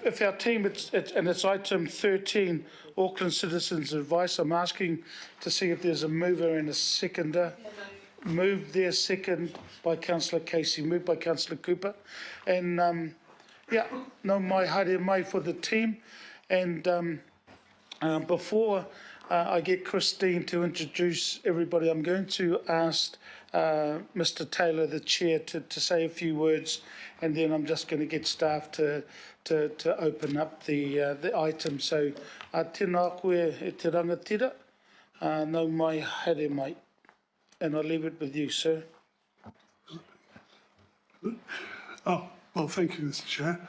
if our team, it's item 13, Auckland Citizens Advice, I'm asking to see if there's a mover and a seconder. Moved there, second by Councillor Casey, moved by Councillor Cooper. And yeah, no mai haere mai for the team. And before I get Christine to introduce everybody, I'm going to ask Mr. Taylor, the chair, to say a few words, and then I'm just going to get staff to open up the item. So, tēnā koe e te rangatira, no mai haere mai. And I'll leave it with you, sir. Oh, well, thank you, Mr. Chair.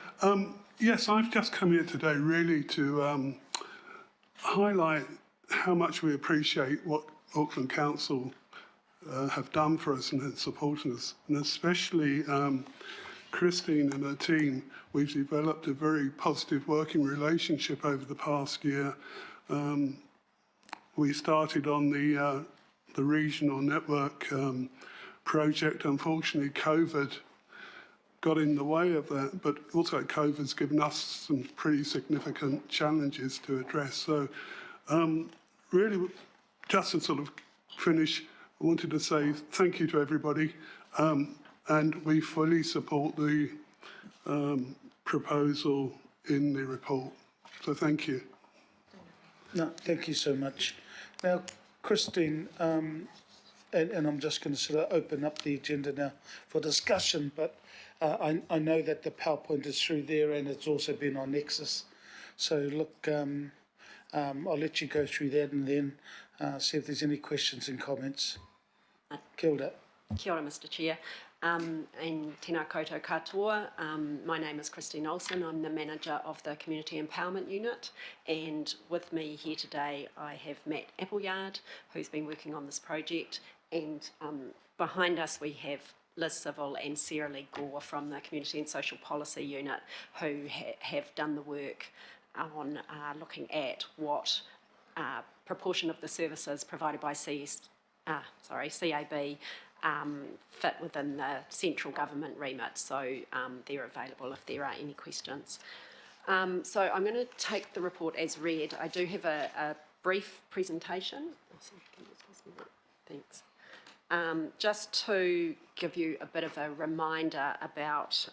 Yes, I've just come here today really to highlight how much we appreciate what Auckland Council have done for us and have supported us, and especially Christine and her team. We've developed a very positive working relationship over the past year. We started on the regional network project. Unfortunately, COVID got in the way of that, but also COVID's given us some pretty significant challenges to address. So really, just to sort of finish, I wanted to say thank you to everybody, and we fully support the proposal in the report. So thank you. No, thank you so much. Now, Christine, and I'm just going to sort of open up the agenda now for discussion, but I know that the PowerPoint is through there and it's also been on Nexus. So look, I'll let you go through that and then see if there's any questions and comments. Kia ora. Kia ora, Mr. Chair. And tēnā koutou katoa. My name is Christine Olsen. I'm the manager of the Community Empowerment Unit, and with me here today I have Matt Appleyard, who's been working on this project, and behind us we have Liz Civil and Sarah Lee Gore from the Community and Social Policy Unit, who have done the work on looking at what proportion of the services provided by CAB fit within the central government remit, so they're available if there are any questions. So I'm going to take the report as read. I do have a brief presentation. Thanks. Just to give you a bit of a reminder about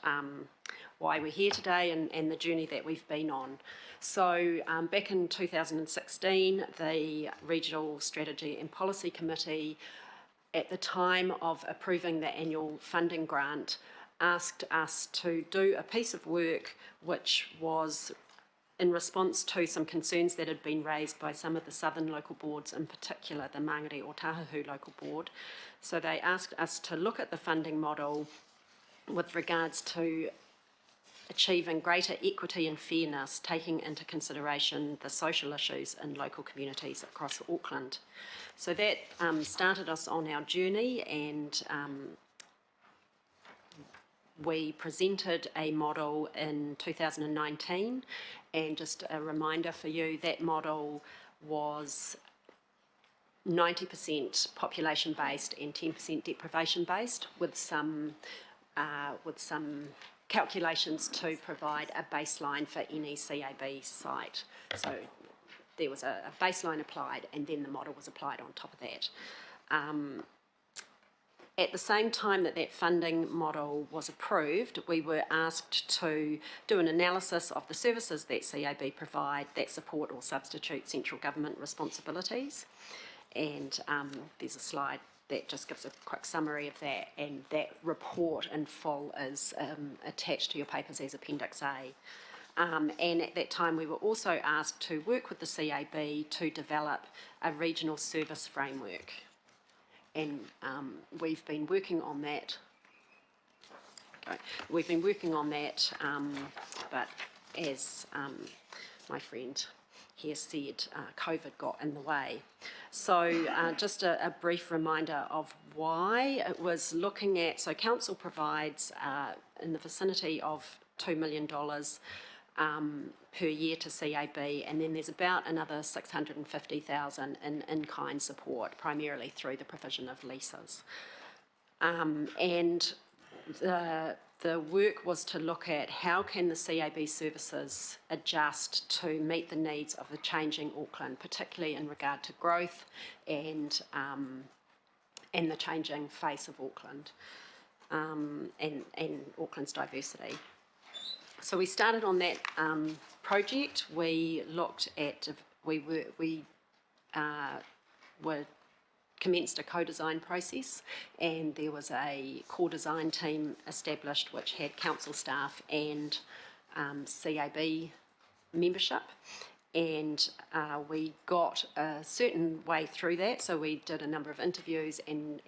why we're here today and the journey that we've been on. So back in 2016, the Regional Strategy and Policy Committee, at the time of approving the annual funding grant, asked us to do a piece of work which was in response to some concerns that had been raised by some of the southern local boards, in particular the Mangere o Tahuhu local board. So they asked us to look at the funding model with regards to achieving greater equity and fairness, taking into consideration the social issues in local communities across Auckland. So that started us on our journey, and we presented a model in 2019, and just a reminder for you, that model was 90% population-based and 10% deprivation-based, with some calculations to provide a baseline for any CAB site. So there was a baseline applied, and then the model was applied on top of that. At the same time that that funding model was approved, we were asked to do an analysis of the services that CAB provide that support or substitute central government responsibilities. And there's a slide that just gives a quick summary of that, and that report in full is attached to your papers as Appendix A. And at that time we were also asked to work with the CAB to develop a regional service framework. And we've been working on that. We've been working on that, but as my friend here said, COVID got in the way. So just a brief reminder of why. It was looking at, so council provides in the vicinity of $2 million per year to CAB, and then there's about another 650,000 in-kind support, primarily through the provision of leases. And the the work was to look at how can the CAB services adjust to meet the needs of the changing Auckland, particularly in regard to growth and the changing face of Auckland and Auckland's diversity. So we started on that project. We looked at, commenced a co-design process, and there was a core design team established which had council staff and CAB membership, and we got a certain way through that. So we did a number of interviews and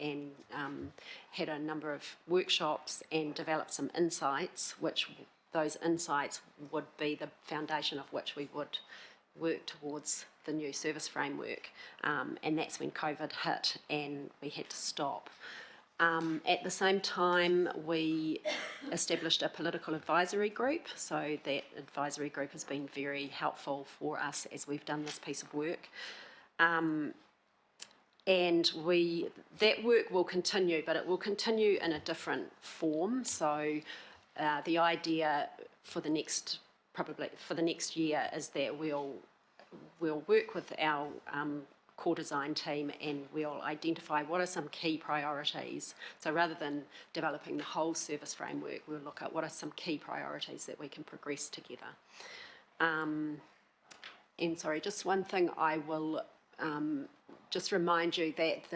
had a number of workshops and developed some insights, which those insights would be the foundation of which we would work towards the new service framework, and that's when COVID hit and we had to stop. At the same time, we established a political advisory group, so that advisory group has been very helpful for us as we've done this piece of work. And that work will continue, but it will continue in a different form. So the idea for the next year is that we'll work with our core design team and we'll identify what are some key priorities. So rather than developing the whole service framework, we'll look at what are some key priorities that we can progress together. And sorry, just one thing I will just remind you that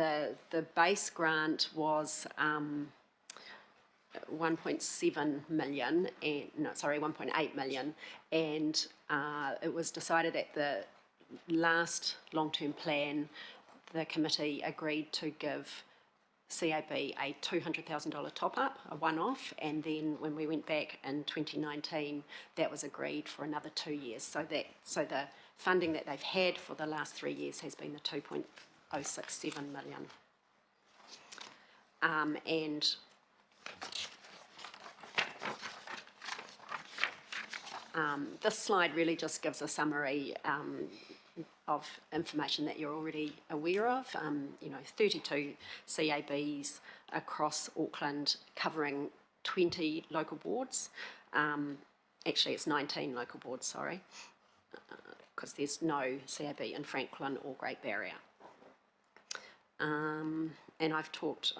the base grant was 1.7 million, and no, sorry, 1.8 million, and it was decided at the last long-term plan, the committee agreed to give CAB a $200,000 top-up, a one-off, and then when we went back in 2019, that was agreed for another 2 years. So the funding that they've had for the last 3 years has been the 2.067 million. And this slide really just gives a summary of information that you're already aware of. 32 CABs across Auckland covering 20 local boards. Actually, it's 19 local boards, sorry, because there's no CAB in Franklin or Great Barrier. And I've talked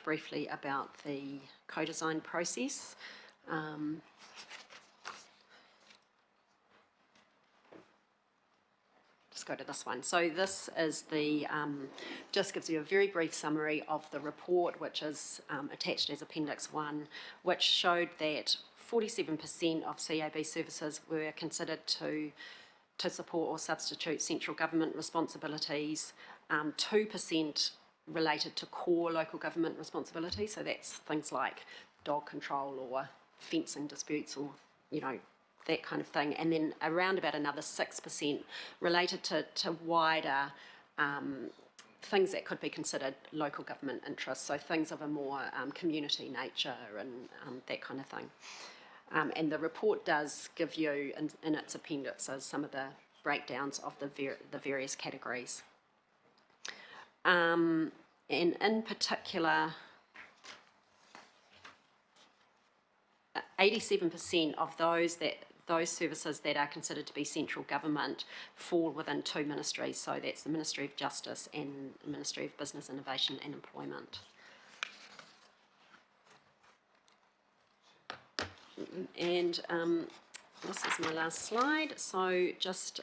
briefly about the co-design process. Just go to this one. So this is just gives you a very brief summary of the report, which is attached as Appendix 1, which showed that 47% of CAB services were considered to support or substitute central government responsibilities, 2% related to core local government responsibilities, so that's things like dog control or fencing disputes or, that kind of thing, and then around about another 6% related to wider things that could be considered local government interests, so things of a more community nature and that kind of thing. And the report does give you, in its appendices, some of the breakdowns of the various categories. And in particular, 87% of those services that are considered to be central government fall within two ministries, so that's the Ministry of Justice and the Ministry of Business, Innovation and Employment. And this is my last slide. So just,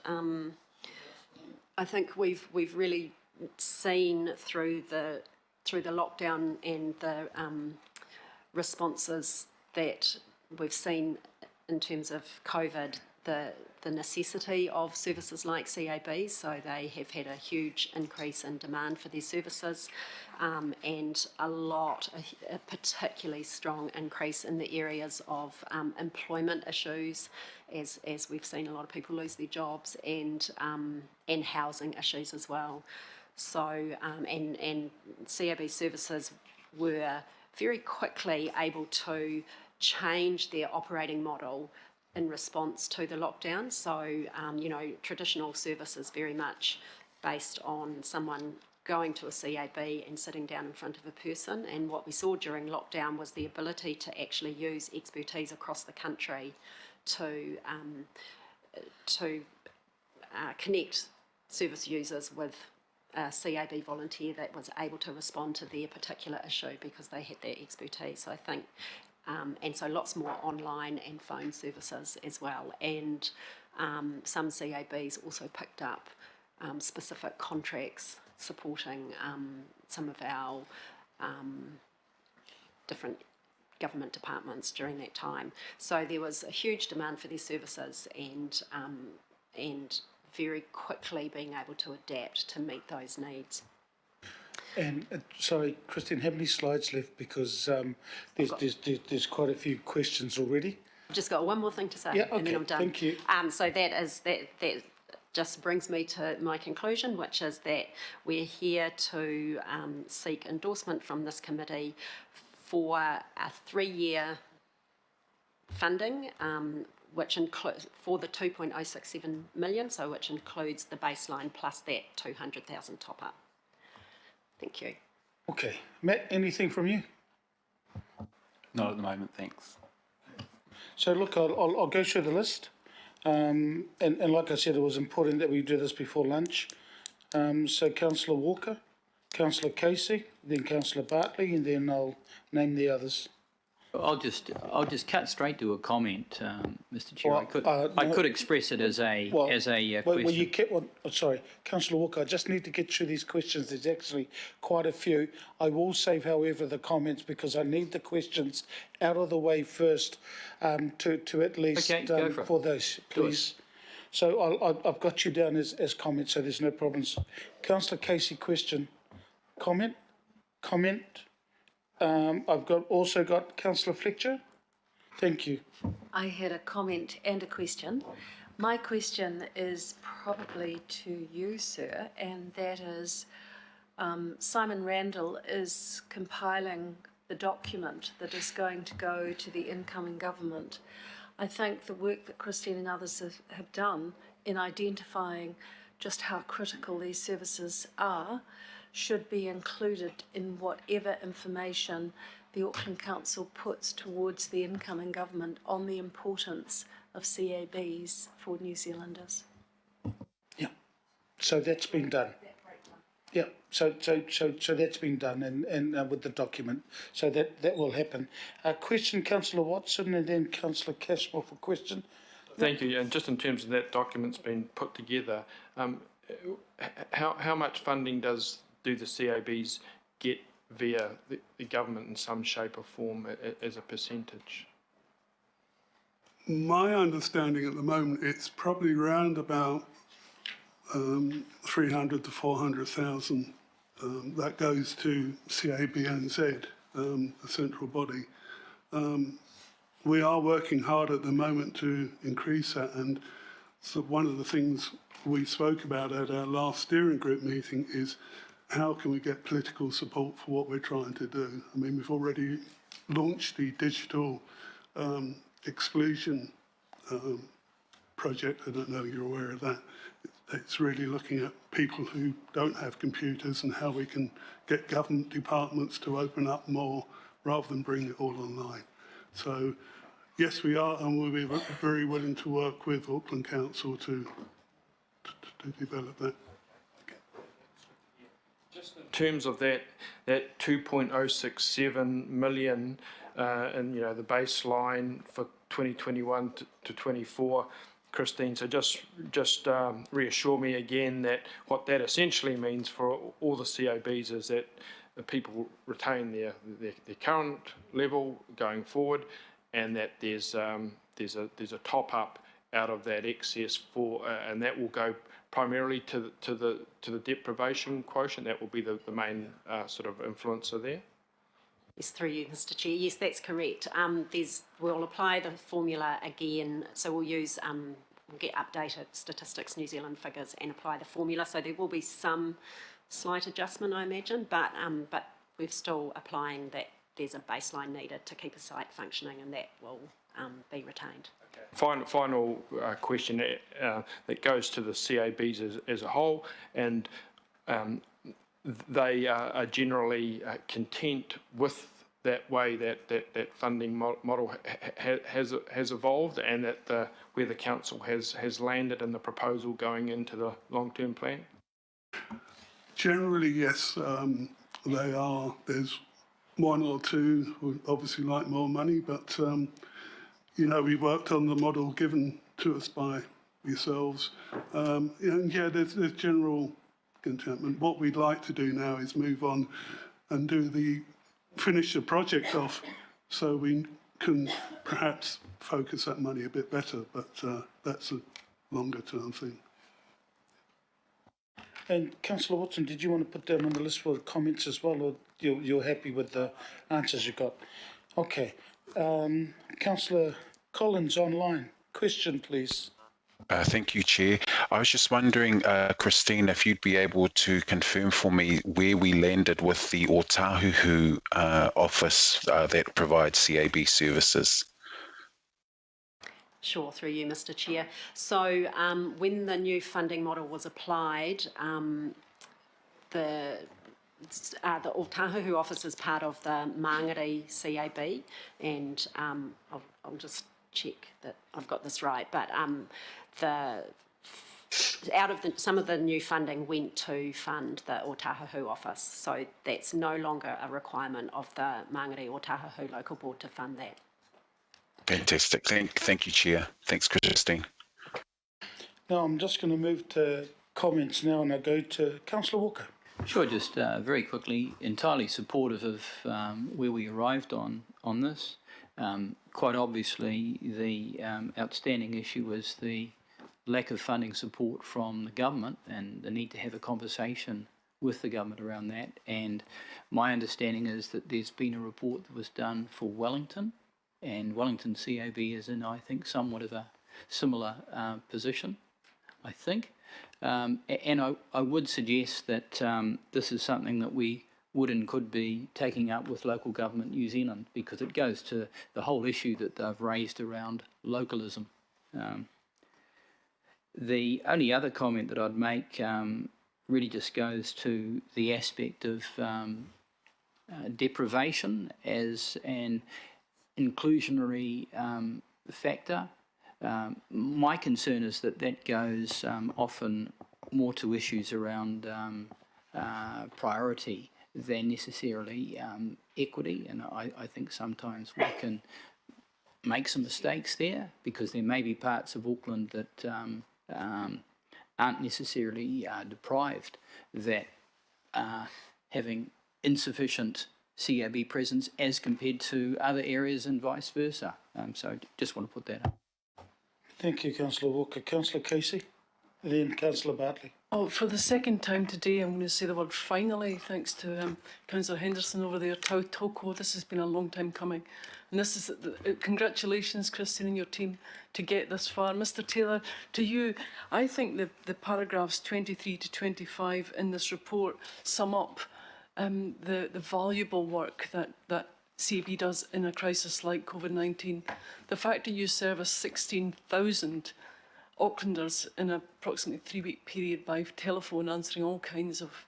I think we've really seen through the lockdown and the responses that we've seen in terms of COVID, the necessity of services like CAB, so they have had a huge increase in demand for their services, and a particularly strong increase in the areas of employment issues, as we've seen a lot of people lose their jobs, and housing issues as well. So, and CAB services were very quickly able to change their operating model in response to the lockdown. So, traditional services very much based on someone going to a CAB and sitting down in front of a person. And what we saw during lockdown was the ability to actually use expertise across the country to connect service users with a CAB volunteer that was able to respond to their particular issue because they had that expertise. So I think, and so lots more online and phone services as well. And some CABs also picked up specific contracts supporting some of our different government departments during that time. So there was a huge demand for these services, and very quickly being able to adapt to meet those needs. And sorry, Christine, how many slides left? Because there's quite a few questions already. I've just got one more thing to say, Yeah, okay, and then I'm done. thank you. So that just brings me to my conclusion, which is that we're here to seek endorsement from this committee for a 3-year funding, which includes for the 2.067 million, so which includes the baseline plus that 200,000 top up. Thank you. Okay, Matt, anything from you? Not at the moment, thanks. So look, I'll go through the list, and like I said, it was important that we do this before lunch. So Councillor Walker, Councillor Casey, then Councillor Bartley, and then I'll name the others. I'll just cut straight to a comment, Mr. Chair. Well, I could express it as a question. Well, you kept one. Oh, sorry, Councillor Walker. I just need to get through these questions. There's actually quite a few. I will save, however, the comments because I need the questions out of the way first, to at least go for those, please. So I've got you down as comments, so there's no problems. Councillor Casey, question, comment. I've also got Councillor Fletcher. Thank you. I had a comment and a question. My question is probably to you, sir, and that is Simon Randall is compiling the document that is going to go to the incoming government. I think the work that Christine and others have done in identifying just how critical these services are should be included in whatever information the Auckland Council puts towards the incoming government on the importance of CABs for New Zealanders. Yeah. So that's been done. Yeah. So that's been done, and with the document. So that will happen. Question, Councillor Watson, and then Councillor Cashmore for question. Thank you. And just in terms of that document's been put together, how much funding do the CABs get via the government in some shape or form as a percentage? My understanding at the moment, it's probably round about 300 to 400,000 that goes to CABNZ, the central body. We are working hard at the moment to increase that, and so one of the things we spoke about at our last steering group meeting is how can we get political support for what we're trying to do? I mean, we've already launched the digital exclusion project. I don't know if you're aware of that. It's really looking at people who don't have computers and how we can get government departments to open up more rather than bring it all online. So, yes, we are, and we'll be very willing to work with Auckland Council to develop that. In terms of that 2.067 million and the baseline for 2021 to 24, Christine, so just reassure me again that what that essentially means for all the CABs is that the people retain their current level going forward, and that there's a top up out of that excess for and that will go primarily to the deprivation quotient. That will be the main sort of influencer there. Yes, through you, Mr. Chair. Yes, that's correct. We'll apply the formula again. So we'll use we'll get updated Statistics New Zealand figures and apply the formula. So there will be some slight adjustment, I imagine, but we're still applying that there's a baseline needed to keep a site functioning, and that will be retained. Final question that goes to the CABs as a whole, and they are generally content with that way that funding model has evolved, and that where the council has landed in the proposal going into the long-term plan? Generally, yes, they are. There's one or two who obviously like more money, but, we worked on the model given to us by yourselves. And yeah, there's general contentment. What we'd like to do now is move on and finish the project off so we can perhaps focus that money a bit better, but that's a longer term thing. And Councillor Watson, did you want to put down on the list for comments as well, or you're happy with the answers you got? Okay. Councillor Collins online. Question, please. Thank you, Chair. I was just wondering, Christine, if you'd be able to confirm for me where we landed with the Otahuhu office that provides CAB services. Sure, through you, Mr. Chair. So when the new funding model was applied, the Otahuhu office is part of the Māngere CAB, and I'll just check that I've got this right, but some of the new funding went to fund the Otahuhu office, so that's no longer a requirement of the Māngere Otahuhu local board to fund that. Fantastic. Thank you, Chair. Thanks, Christine. Now I'm just going to move to comments now, and I go to Councillor Walker. Sure, just very quickly, entirely supportive of where we arrived on this. Quite obviously, the outstanding issue was the lack of funding support from the government, and the need to have a conversation with the government around that. And my understanding is that there's been a report that was done for Wellington, and Wellington CAB is in, I think, somewhat of a similar position, I think. And I would suggest that this is something that we would and could be taking up with local government New Zealand, because it goes to the whole issue that they've raised around localism. The only other comment that I'd make really just goes to the aspect of deprivation as an inclusionary factor. My concern is that goes often more to issues around priority than necessarily equity, and I think sometimes we can make some mistakes there, because there may be parts of Auckland that aren't necessarily deprived, that are having insufficient CAB presence as compared to other areas and vice versa. So just want to put that up. Thank you, Councillor Walker. Councillor Casey, then Councillor Bartley. Oh, for the second time today, I'm going to say the word finally, thanks to Councillor Henderson over there, Toko. This has been a long time coming. And this is, congratulations, Christine and your team, to get this far. Mr Taylor, to you, I think the paragraphs 23 to 25 in this report sum up the valuable work that CAB does in a crisis like COVID-19. The fact that you service 16,000 Aucklanders in approximately 3-week period by telephone, answering all kinds of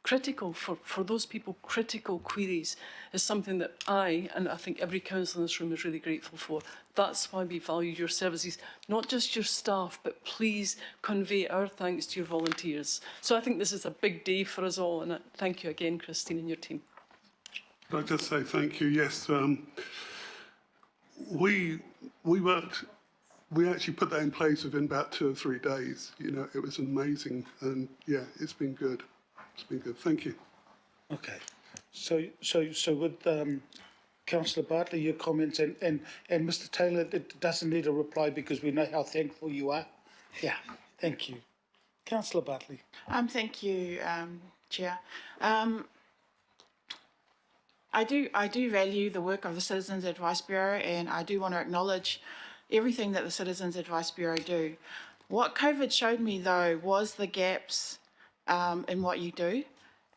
critical, for those people, critical queries is something that I, and I think every councillor in this room is really grateful for. That's why we value your services, not just your staff, but please convey our thanks to your volunteers. So I think this is a big day for us all, and thank you again, Christine and your team. I'd just say thank you. Yes, we actually put that in place within about 2 or 3 days. It was amazing, and yeah, it's been good. It's been good. Thank you. Okay. So with Councillor Bartley, your comments, and Mr Taylor, it doesn't need a reply because we know how thankful you are. Yeah. Thank you. Councillor Bartley. Thank you, Chair. I do value the work of the Citizens Advice Bureau, and I do want to acknowledge everything that the Citizens Advice Bureau do. What COVID showed me, though, was the gaps in what you do,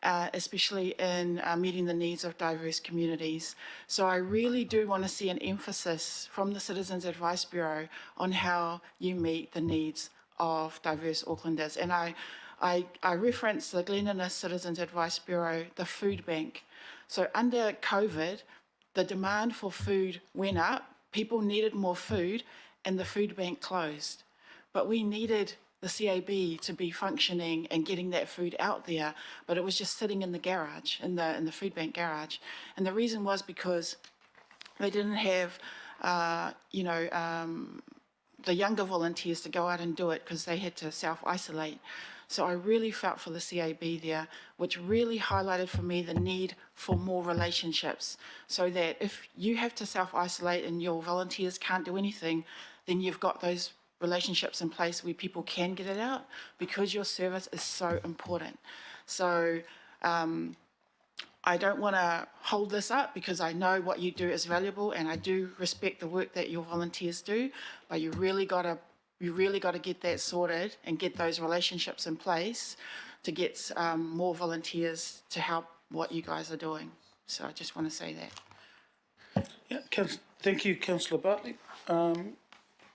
especially in meeting the needs of diverse communities. So I really do want to see an emphasis from the Citizens Advice Bureau on how you meet the needs of diverse Aucklanders. And I referenced the Glen Innes Citizens Advice Bureau, the food bank. So under COVID, the demand for food went up, people needed more food, and the food bank closed. But we needed the CAB to be functioning and getting that food out there, but it was just sitting in the garage, in the food bank garage. And the reason was because they didn't have, the younger volunteers to go out and do it because they had to self-isolate. So I really felt for the CAB there, which really highlighted for me the need for more relationships, so that if you have to self-isolate and your volunteers can't do anything, then you've got those relationships in place where people can get it out, because your service is so important. So I don't want to hold this up, because I know what you do is valuable, and I do respect the work that your volunteers do, but you really got to get that sorted and get those relationships in place to get more volunteers to help what you guys are doing. So I just want to say that. Yeah, thank you, Councillor Bartley.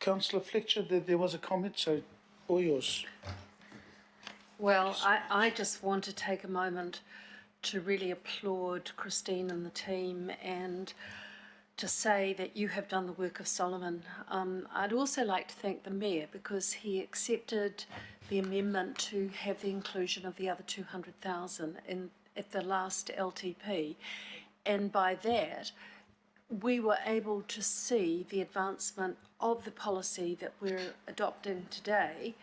Councillor Fletcher, there was a comment, so all yours. Well, I just want to take a moment to really applaud Christine and the team, and to say that you have done the work of Solomon. I'd also like to thank the Mayor, because he accepted the amendment to have the inclusion of the other 200,000 at the last LTP, and by that we were able to see the advancement of the policy that we're adopting today,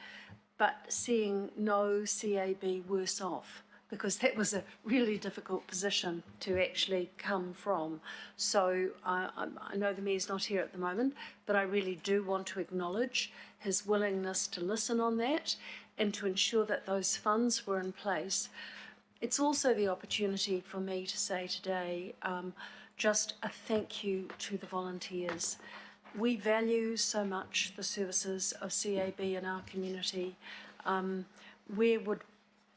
but seeing no CAB worse off, because that was a really difficult position to actually come from. So I know the Mayor's not here at the moment, but I really do want to acknowledge his willingness to listen on that and to ensure that those funds were in place. It's also the opportunity for me to say today just a thank you to the volunteers. We value so much the services of CAB in our community. Where would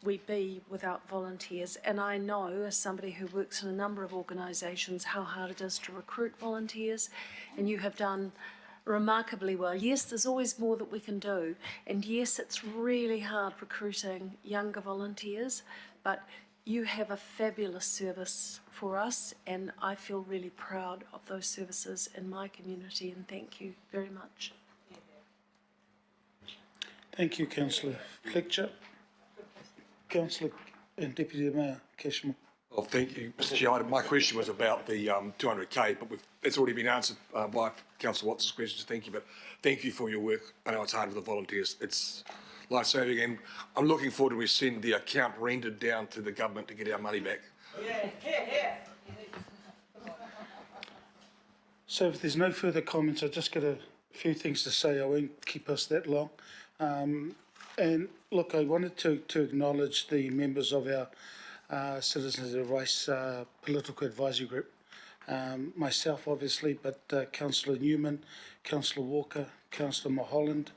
we be without volunteers? And I know, as somebody who works in a number of organisations, how hard it is to recruit volunteers, and you have done remarkably well. Yes, there's always more that we can do, and yes, it's really hard recruiting younger volunteers, but you have a fabulous service for us, and I feel really proud of those services in my community, and thank you very much. Thank you, Councillor Fletcher. Councillor and Deputy Mayor Cashmore. Well, thank you, Mr Chair. My question was about the 200K, but it's already been answered by Councillor Watts's questions. Thank you, but thank you for your work. I know it's hard for the volunteers. It's life-saving, and I'm looking forward to we send the account rendered down to the government to get our money back. So if there's no further comments, I've just got a few things to say. I won't keep us that long. And look, I wanted to acknowledge the members of our Citizens Advice Political Advisory Group. Myself, obviously, but Councillor Newman, Councillor Walker, Councillor Mulholland,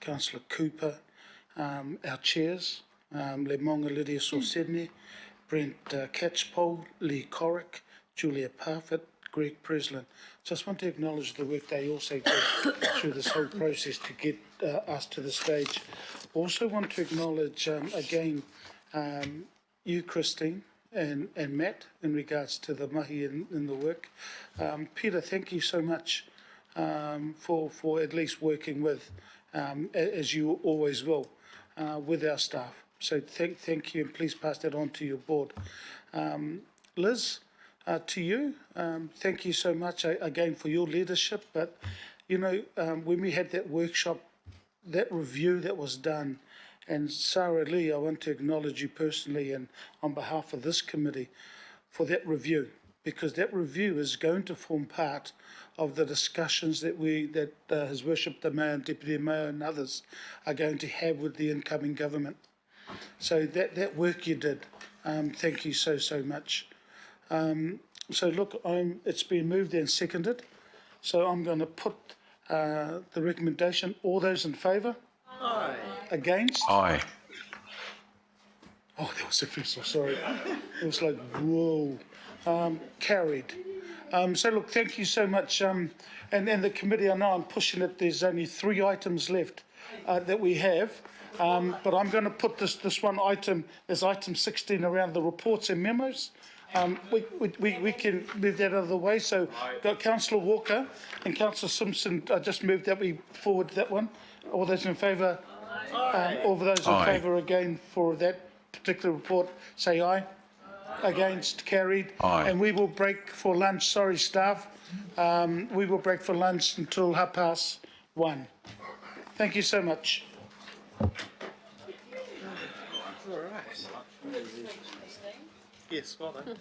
Councillor Cooper, our chairs, Lemonga Lydia Sorsedne, Brent Catchpole, Lee Corrick, Julia Parfitt, Greg Preslin. Just want to acknowledge the work they also did through this whole process to get us to the stage. Also want to acknowledge again you, Christine, and Matt, in regards to the mahi in the work. Peter, thank you so much for at least working with, as you always will, with our staff. So thank you, and please pass that on to your board. Liz, to you, thank you so much again for your leadership. But, you know, when we had that workshop, that review that was done, and Sarah Lee, I want to acknowledge you personally and on behalf of this committee for that review, because that review is going to form part of the discussions that His Worship the Mayor and Deputy Mayor and others are going to have with the incoming government. So that work you did, thank you so much. So look, it's been moved and seconded, so I'm going to put the recommendation. All those in favour? Aye. Against? Aye. Oh, that was the first one, sorry. It was like, whoa. Carried. So look, thank you so much. And the committee, I know I'm pushing it, there's only 3 items left that we have. But I'm going to put this one item as item 16 around the reports and memos. We can move that out of the way. So got Councillor Walker and Councillor Simpson. I just moved that we forward that one. All those in favour? All those in Aye. favour again for that particular report, say aye. Against, carried. Aye. And we will break for lunch. Sorry, staff. We will break for lunch until 1:30. Thank you so much. Yes, well done.